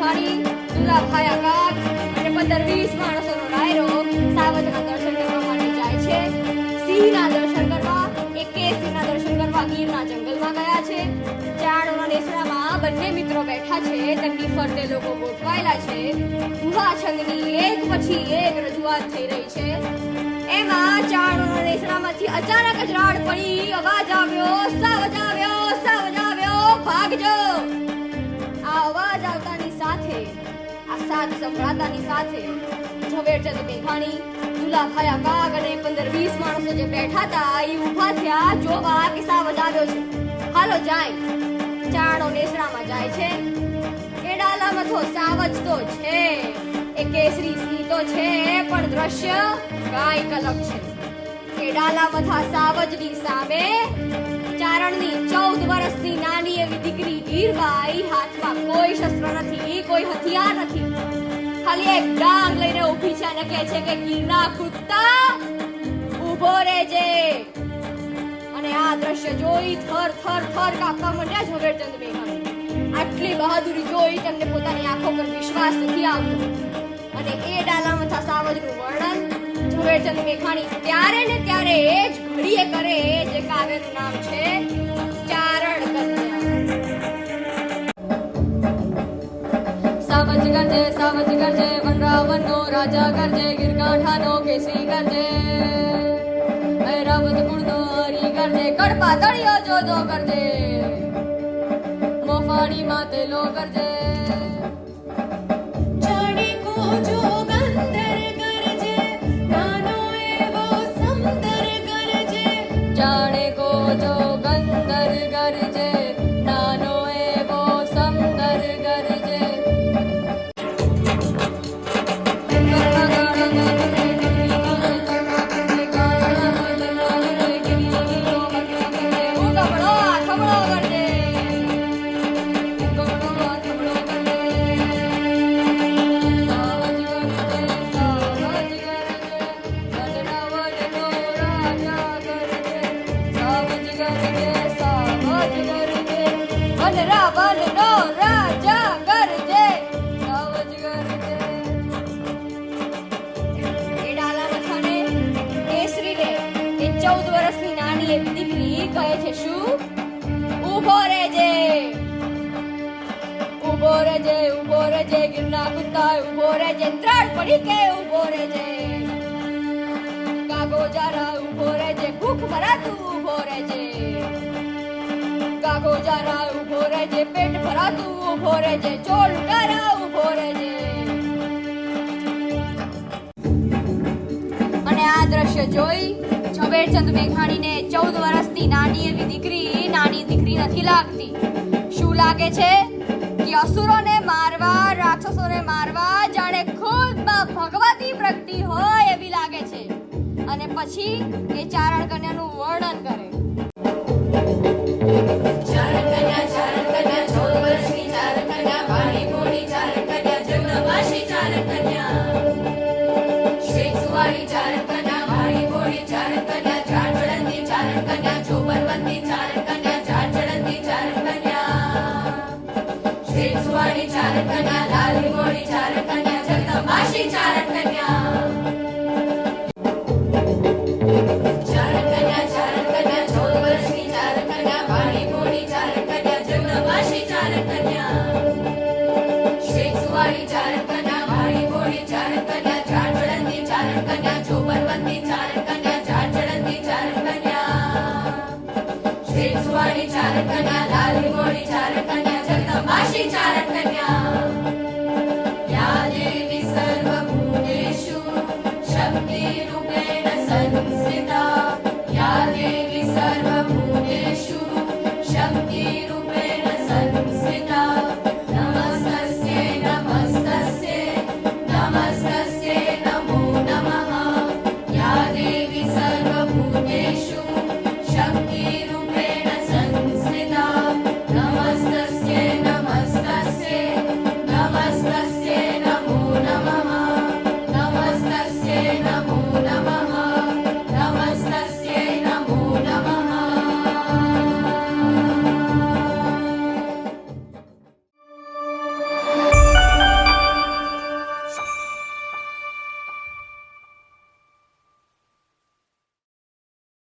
મેઘાણી, દુલાભાઈ આકાશ અને 15-20 માણસોનો ડાયરો સાવજના દર્શન કરવા માટે જાય છે. સિંહના દર્શન કરવા, સિંહના દર્શન કરવા ગીરના જંગલમાં ગયા છે. ચારણોના નેસડામાં બંને મિત્રો બેઠા છે. તેમની ફરતે લોકો ગોઠવાયેલા છે. ગુહા છંદની એક પછી એક રજૂઆત થઈ રહી છે. એમાં ચારણોના નેસડામાંથી અચાનક જ રાડ પડી. અવાજ આવ્યો, સાવજ આવ્યો, સાવજ આવ્યો, ભાગજો. આ અવાજ આવતાની સાથે, આ સાથ સંભળાતાની સાથે ઝવેરચંદ મેઘાણી, દુલાભાઈ આકાગ અને 15-20 માણસો જે બેઠા હતા એ ઊભા થયા જોવા કે સાવજ આવ્યો છે. હાલો જાય. ચારણો નેસડામાં જાય છે. એ ડાલામાં તો સાવજ તો છે, એ કેસરી સિંહ તો છે, પણ દ્રશ્ય કાંઈક અલગ છે. એ ડાલામાં સાવજની સામે ચારણની 14 વર્ષની નાની એવી દીકરી હીરબાઈ, હાથમાં કોઈ શસ્ત્ર નથી, કોઈ હથિયાર નથી, ખાલી એક ડાંગ લઈને ઊભી છે અને કહે છે કે ગીરના કુત્તા ઊભો રહેજે. અને આ દ્રશ્ય જોઈ થર થર થર કાપવા માંડ્યા ઝવેરચંદ મેઘાણી. આટલી બહાદુરી જોઈ તેમને પોતાની આંખો પર વિશ્વાસ નથી આવતો. અને એ ડાલામાં સાવજનું વર્ણન ઝવેરચંદ મેઘાણી ત્યારે ને ત્યારે એ જ ઘડીએ કરે જે કાવ્યનું નામ છે ચારણ કન્યા. સાવજ ગરજે, સાવજ ગરજે, વનરાવનનો રાજા ગરજે, ગીરકાંઠાનો કેસરી ગરજે, ઐરાવત કુળનો હરી ગરજે, કડપા તળિયો જોજો ગરજે, મોફાણીમાં તેલો ગરજે. જાણે કો જો ગંદર ગરજે, નાનો એવો સમદર ગરજે. વનરાવનનો રાજા ગરજે, સાવજ ગરજે. એ ડાલામાં થાને કેસરીને એ 14 વર્ષની નાની એવી દીકરી કહે છે શું? ઊભો રહેજે, ઊભો રહેજે, ઊભો રહેજે, ગીરના કુત્તા ઊભો રહેજે, ત્રણ પડી કે ઊભો રહેજે, કાગો જારા ઊભો રહેજે, ભૂખ ભરાતું ઊભો રહેજે, કાગો જારા ઊભો રહેજે, પેટ ભરાતું ઊભો રહેજે, ચોલ ઉડારા ઊભો રહેજે. અને આ દ્રશ્ય જોઈ ઝવેરચંદ મેઘાણીને 14 વર્ષની નાની એવી દીકરી નથી લાગતી. શું લાગે છે કે અસુરોને મારવા, રાક્ષસોને મારવા જાણે ખુદમાં ભગવતી પ્રગટી હોય એવી લાગે છે. અને પછી એ ચારણ કન્યાનું વર્ણન કરે. ચારણ કન્યા, 14 વર્ષની ચારણ કન્યા, ભાણી ભોળી ચારણ કન્યા, જગદંબાશી ચારણ કન્યા, શ્વેત સુવાળી ચારણ કન્યા, ભાણી ભોળી ચારણ કન્યા, ઝાડ ચડંતી ચારણ કન્યા, ચોબરવંતી ચારણ કન્યા, ઝાડ ચડંતી ચારણ કન્યા, શ્વેત સુવાળી ચારણ કન્યા, લાલી ભોળી ચારણ કન્યા, જગદંબાશી ચારણ કન્યા. ચારણ કન્યા, લાલી મોડી ચારણ કન્યા, જગદંબાશી ચારણ કન્યા. યા દેવી સર્વભૂતેષુ શક્તિરૂપેણ સંસ્થિતા, યા દેવી સર્વભૂતેષુ શક્તિરૂપેણ સંસ્થિતા. નમસ્તસ્યે નમસ્તસ્યે નમસ્તસ્યે નમો નમઃ. યા દેવી સર્વભૂતેષુ શક્તિરૂપેણ સંસ્થિતા. નમસ્તસ્યે નમસ્તસ્યે નમસ્તસ્યે